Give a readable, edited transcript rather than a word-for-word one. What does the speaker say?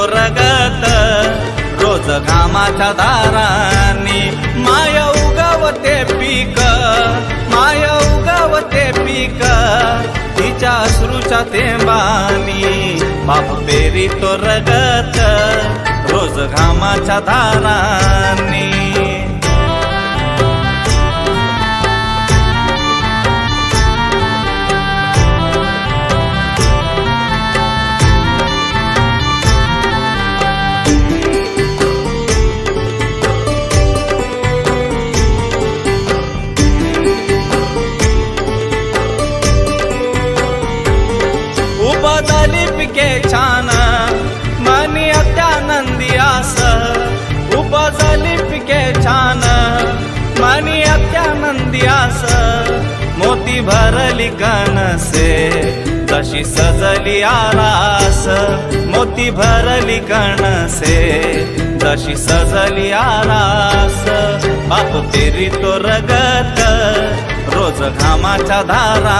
रगत रोज घामाच्या दारांनी माय उगवते पीक, माय उगवते पीक तिच्या अश्रूच्या थेंबानी बाप पेरी तो रगत रोज घामाच्या दारांनी। उपजली पिके छान मनी अत्यानंदी आस, उपजली पिके छान मनी अत्यानंदी आस। मोती भरली कणसे तशी सजली आरास, मोती भरली कणसे तशी सजली आरास। बाप पेरी तो रगत रोज घामाच्या धारा